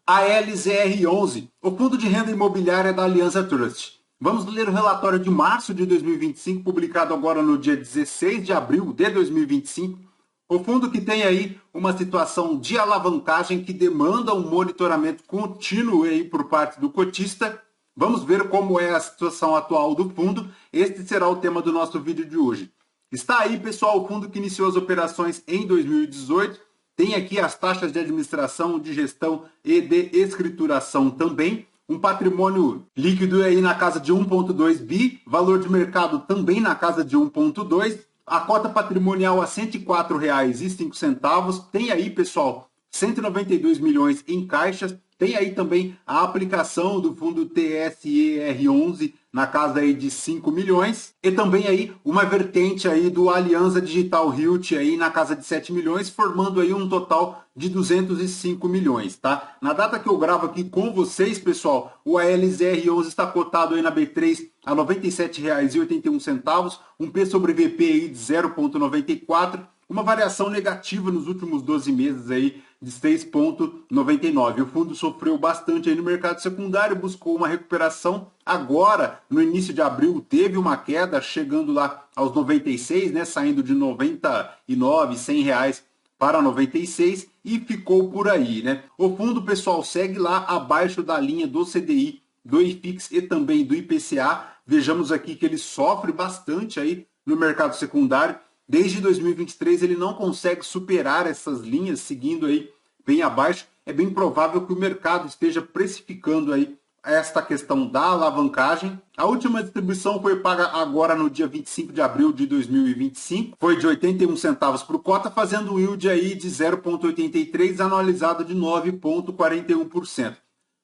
a LZR11, o fundo de renda imobiliária da Aliança Trust. Vamos ler o relatório de março de 2025, publicado agora no dia 16 de abril de 2025. O fundo que tem aí uma situação de alavancagem que demanda um monitoramento contínuo aí por parte do cotista. Vamos ver como é a situação atual do fundo. Este será o tema do nosso vídeo de hoje. Está aí, pessoal, o fundo que iniciou as operações em 2018. Tem aqui as taxas de administração, de gestão e de escrituração também. Um patrimônio líquido aí na casa de 1,2 bi. Valor de mercado também na casa de 1,2. A cota patrimonial a R$ 104,05. Tem aí, pessoal, 192 milhões em caixas. Tem aí também a aplicação do fundo TSER11 na casa aí de 5 milhões. E também aí uma vertente aí do Aliança Digital Realty aí na casa de 7 milhões, formando aí um total de 205 milhões, tá? Na data que eu gravo aqui com vocês, pessoal, o ALZR11 está cotado aí na B3 a R$ 97,81, um P sobre VP aí de 0,94, uma variação negativa nos últimos 12 meses aí de 6,99. O fundo sofreu bastante aí no mercado secundário, buscou uma recuperação. Agora, no início de abril, teve uma queda, chegando lá aos 96, né, saindo de 99, 100 reais para 96 e ficou por aí, né? O fundo, pessoal, segue lá abaixo da linha do CDI, do IFIX e também do IPCA. Vejamos aqui que ele sofre bastante aí no mercado secundário. Desde 2023 ele não consegue superar essas linhas, seguindo aí bem abaixo. É bem provável que o mercado esteja precificando aí esta questão da alavancagem. A última distribuição foi paga agora no dia 25 de abril de 2025. Foi de 81 centavos por cota, fazendo um yield aí de 0,83, anualizado de 9,41%.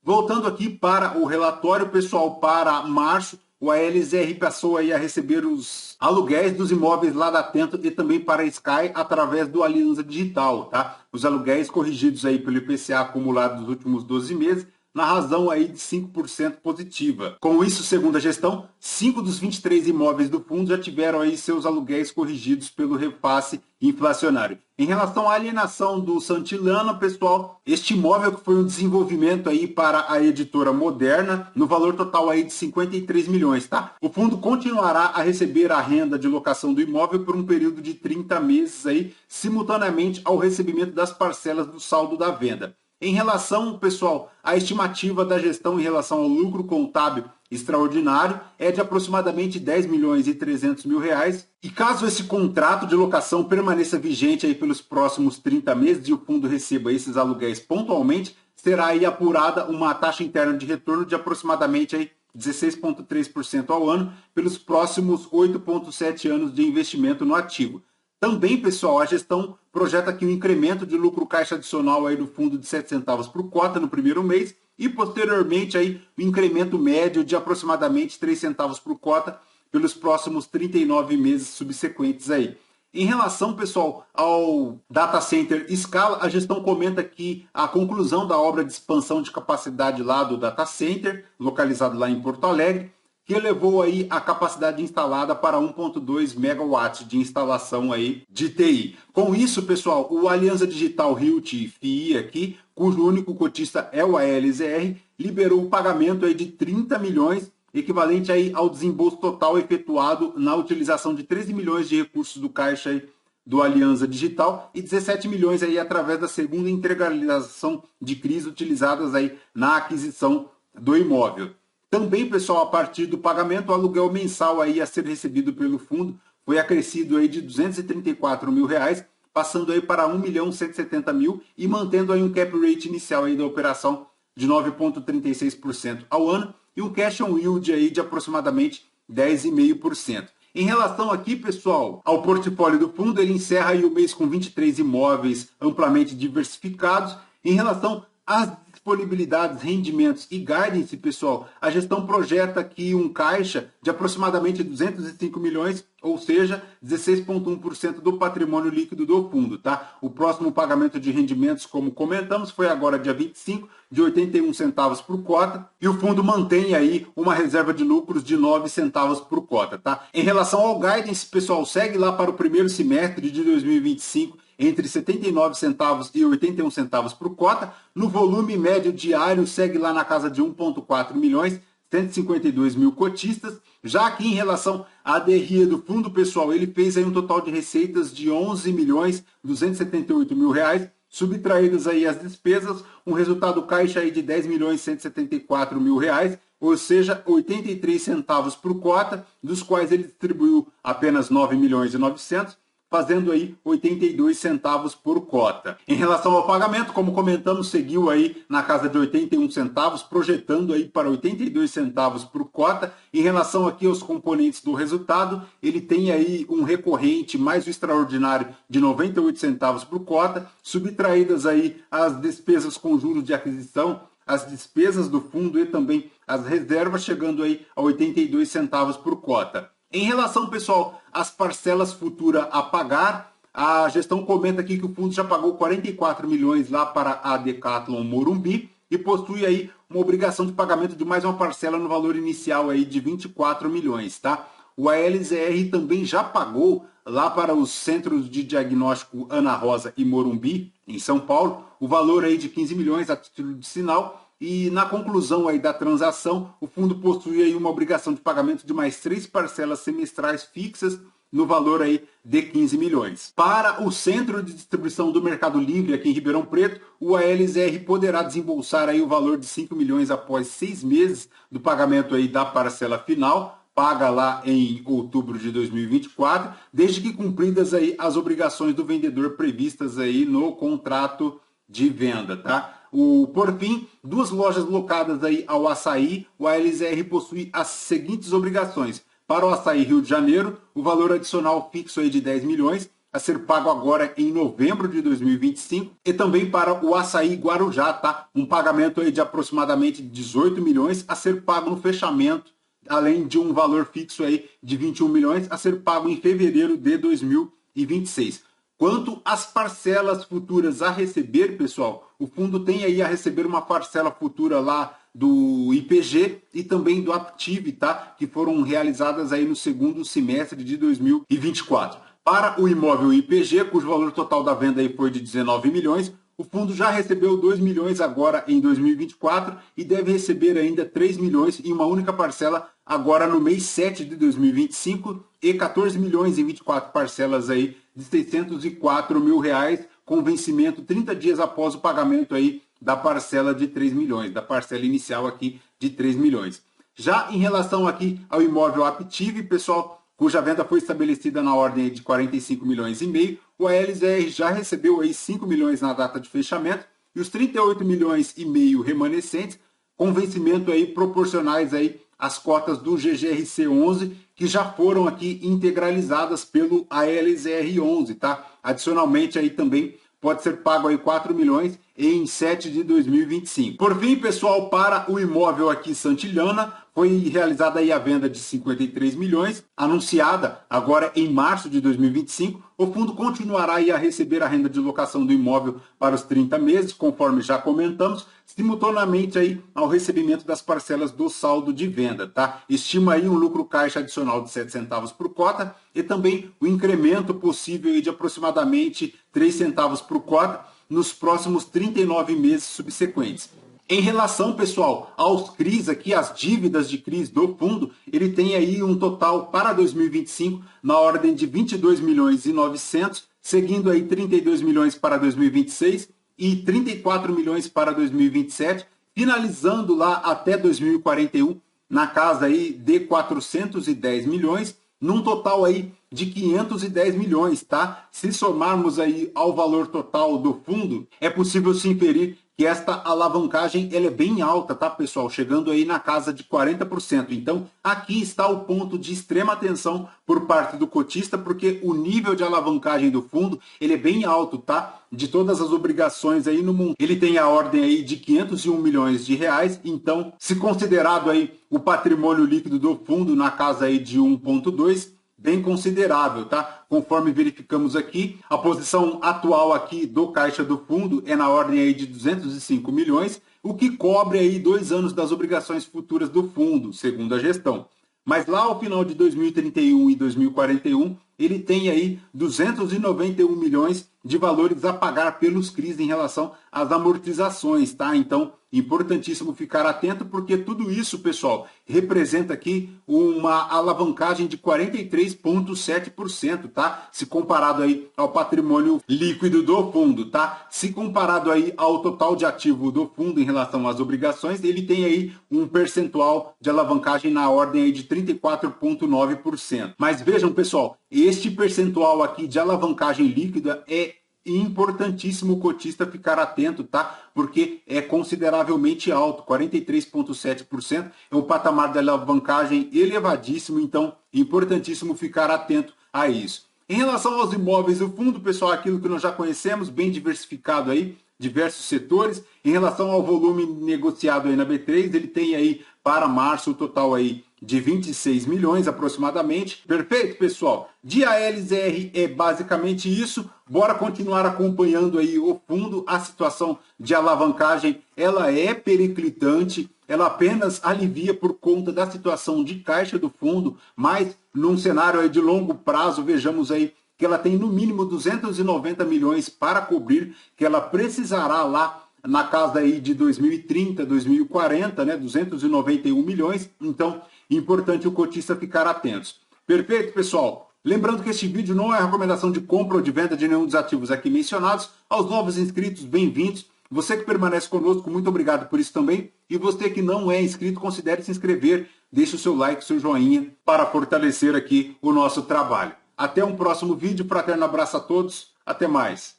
Voltando aqui para o relatório, pessoal, para março, o ALZR passou aí a receber os aluguéis dos imóveis lá da Atento e também para a Sky através do Aliança Digital, tá? Os aluguéis corrigidos aí pelo IPCA acumulado dos últimos 12 meses, na razão aí de 5% positiva. Com isso, segundo a gestão, 5 dos 23 imóveis do fundo já tiveram aí seus aluguéis corrigidos pelo repasse inflacionário. Em relação à alienação do Santillana, pessoal, este imóvel que foi um desenvolvimento aí para a editora Moderna, no valor total aí de 53 milhões, tá? O fundo continuará a receber a renda de locação do imóvel por um período de 30 meses aí, simultaneamente ao recebimento das parcelas do saldo da venda. Em relação, pessoal, à estimativa da gestão em relação ao lucro contábil extraordinário é de aproximadamente 10 milhões e 300 mil reais. E caso esse contrato de locação permaneça vigente aí pelos próximos 30 meses e o fundo receba esses aluguéis pontualmente, será aí apurada uma taxa interna de retorno de aproximadamente aí 16,3% ao ano pelos próximos 8,7 anos de investimento no ativo. Também, pessoal, a gestão projeta aqui um incremento de lucro caixa adicional aí do fundo de 7 centavos por cota no primeiro mês e, posteriormente, aí, um incremento médio de aproximadamente 3 centavos por cota pelos próximos 39 meses subsequentes aí. Em relação, pessoal, ao data center Scala, a gestão comenta que a conclusão da obra de expansão de capacidade lá do data center, localizado lá em Porto Alegre, que elevou aí a capacidade instalada para 1,2 megawatts de instalação aí de TI. Com isso, pessoal, o Aliança Digital Realty FII aqui, cujo único cotista é o ALZR, liberou o pagamento aí de 30 milhões, equivalente aí ao desembolso total efetuado na utilização de 13 milhões de recursos do caixa aí do Aliança Digital e 17 milhões aí através da segunda integralização de CRIs utilizadas aí na aquisição do imóvel. Também, pessoal, a partir do pagamento, o aluguel mensal aí a ser recebido pelo fundo foi acrescido aí de 234 mil reais, passando aí para 1.170.000 e mantendo aí um cap rate inicial aí da operação de 9,36% ao ano e um cash on yield aí de aproximadamente 10,5%. Em relação aqui, pessoal, ao portfólio do fundo, ele encerra aí o mês com 23 imóveis amplamente diversificados. Em relação às disponibilidades, rendimentos e guidance, pessoal, a gestão projeta aqui um caixa de aproximadamente 205 milhões, ou seja, 16,1% do patrimônio líquido do fundo, tá? O próximo pagamento de rendimentos, como comentamos, foi agora dia 25, de 81 centavos por cota, e o fundo mantém aí uma reserva de lucros de 9 centavos por cota, tá? Em relação ao guidance, pessoal, segue lá para o primeiro semestre de 2025, entre 79 centavos e 81 centavos por cota. No volume médio diário, segue lá na casa de 1,4 milhões, 152 mil cotistas. Já aqui em relação à DRE do fundo, pessoal, ele fez aí um total de receitas de 11 milhões 278 mil reais, subtraídas aí as despesas, um resultado caixa aí de 10 milhões 174 mil reais, ou seja, 83 centavos por cota, dos quais ele distribuiu apenas 9 milhões e 900, fazendo aí 82 centavos por cota. Em relação ao pagamento, como comentamos, seguiu aí na casa de 81 centavos, projetando aí para 82 centavos por cota. Em relação aqui aos componentes do resultado, ele tem aí um recorrente mais o extraordinário de 98 centavos por cota, subtraídas aí as despesas com juros de aquisição, as despesas do fundo e também as reservas, chegando aí a 82 centavos por cota. Em relação, pessoal, às parcelas futuras a pagar, a gestão comenta aqui que o fundo já pagou 44 milhões lá para a Decathlon Morumbi e possui aí uma obrigação de pagamento de mais uma parcela no valor inicial aí de 24 milhões, tá? O ALZR também já pagou lá para os Centros de Diagnóstico Ana Rosa e Morumbi, em São Paulo, o valor aí de 15 milhões a título de sinal. E na conclusão aí da transação, o fundo possui aí uma obrigação de pagamento de mais 3 parcelas semestrais fixas no valor aí de 15 milhões. Para o Centro de Distribuição do Mercado Livre aqui em Ribeirão Preto, o ALZR poderá desembolsar aí o valor de 5 milhões após 6 meses do pagamento aí da parcela final, paga lá em outubro de 2024, desde que cumpridas aí as obrigações do vendedor previstas aí no contrato de venda, tá? Por fim, 2 lojas locadas aí ao Açaí, o ALZR possui as seguintes obrigações. Para o Açaí Rio de Janeiro, o valor adicional fixo aí de 10 milhões, a ser pago agora em novembro de 2025, e também para o Açaí Guarujá, tá? Um pagamento aí de aproximadamente 18 milhões a ser pago no fechamento, além de um valor fixo aí de 21 milhões a ser pago em fevereiro de 2026. Quanto às parcelas futuras a receber, pessoal, o fundo tem aí a receber uma parcela futura lá do IPG e também do Aptiv, tá? Que foram realizadas aí no segundo semestre de 2024. Para o imóvel IPG, cujo valor total da venda aí foi de 19 milhões, o fundo já recebeu 2 milhões agora em 2024 e deve receber ainda 3 milhões em uma única parcela agora no mês 7 de 2025 e 14 milhões em 24 parcelas aí de 604 mil reais, com vencimento 30 dias após o pagamento aí da parcela de 3 milhões, da parcela inicial aqui de 3 milhões. Já em relação aqui ao imóvel Aptiv, pessoal, cuja venda foi estabelecida na ordem de 45 milhões e meio, o ALZR já recebeu aí 5 milhões na data de fechamento e os 38 milhões e meio remanescentes com vencimento aí proporcionais aí às cotas do GGRC 11 que já foram aqui integralizadas pelo ALZR 11, tá? Adicionalmente aí também pode ser pago aí 4 milhões em 7 de 2025. Por fim, pessoal, para o imóvel aqui Santilhana, foi realizada aí a venda de 53 milhões, anunciada agora em março de 2025. O fundo continuará aí a receber a renda de locação do imóvel para os 30 meses, conforme já comentamos, simultaneamente aí ao recebimento das parcelas do saldo de venda, tá? Estima aí um lucro caixa adicional de 7 centavos por cota e também o incremento possível aí de aproximadamente 3 centavos por cota nos próximos 39 meses subsequentes. Em relação, pessoal, aos CRIs aqui, as dívidas de CRIs do fundo, ele tem aí um total para 2025 na ordem de 22 milhões e 900, seguindo aí 32 milhões para 2026 e 34 milhões para 2027, finalizando lá até 2041 na casa aí de 410 milhões, num total aí de 510 milhões, tá? Se somarmos aí ao valor total do fundo, é possível se inferir que esta alavancagem ela é bem alta, tá, pessoal? Chegando aí na casa de 40%. Então, aqui está o ponto de extrema atenção por parte do cotista, porque o nível de alavancagem do fundo, ele é bem alto, tá? De todas as obrigações aí no mundo. Ele tem a ordem aí de 501 milhões de reais, então, se considerado aí o patrimônio líquido do fundo na casa aí de 1,2, bem considerável, tá? Conforme verificamos aqui, a posição atual aqui do caixa do fundo é na ordem aí de 205 milhões, o que cobre aí 2 anos das obrigações futuras do fundo, segundo a gestão. Mas lá ao final de 2031 e 2041, ele tem aí 291 milhões de valores a pagar pelos CRIs em relação às amortizações, tá? Então, importantíssimo ficar atento, porque tudo isso, pessoal, representa aqui uma alavancagem de 43,7%, tá? Se comparado aí ao patrimônio líquido do fundo, tá? Se comparado aí ao total de ativo do fundo em relação às obrigações, ele tem aí um percentual de alavancagem na ordem aí de 34,9%. Mas vejam, pessoal, este percentual aqui de alavancagem líquida é importantíssimo o cotista ficar atento, tá? Porque é consideravelmente alto, 43,7%, é um patamar de alavancagem elevadíssimo, então importantíssimo ficar atento a isso. Em relação aos imóveis, o fundo, pessoal, aquilo que nós já conhecemos, bem diversificado aí, diversos setores. Em relação ao volume negociado aí na B3, ele tem aí para março o total aí de 26 milhões aproximadamente. Perfeito, pessoal? De ALZR é basicamente isso. Bora continuar acompanhando aí o fundo. A situação de alavancagem, ela é periclitante, ela apenas alivia por conta da situação de caixa do fundo, mas num cenário aí de longo prazo, vejamos aí que ela tem no mínimo 290 milhões para cobrir, que ela precisará lá na casa aí de 2030, 2040, né, 291 milhões. Então, importante o cotista ficar atento. Perfeito, pessoal? Lembrando que este vídeo não é recomendação de compra ou de venda de nenhum dos ativos aqui mencionados. Aos novos inscritos, bem-vindos. Você que permanece conosco, muito obrigado por isso também. E você que não é inscrito, considere se inscrever, deixe o seu like, o seu joinha para fortalecer aqui o nosso trabalho. Até um próximo vídeo, fraterno abraço a todos, até mais.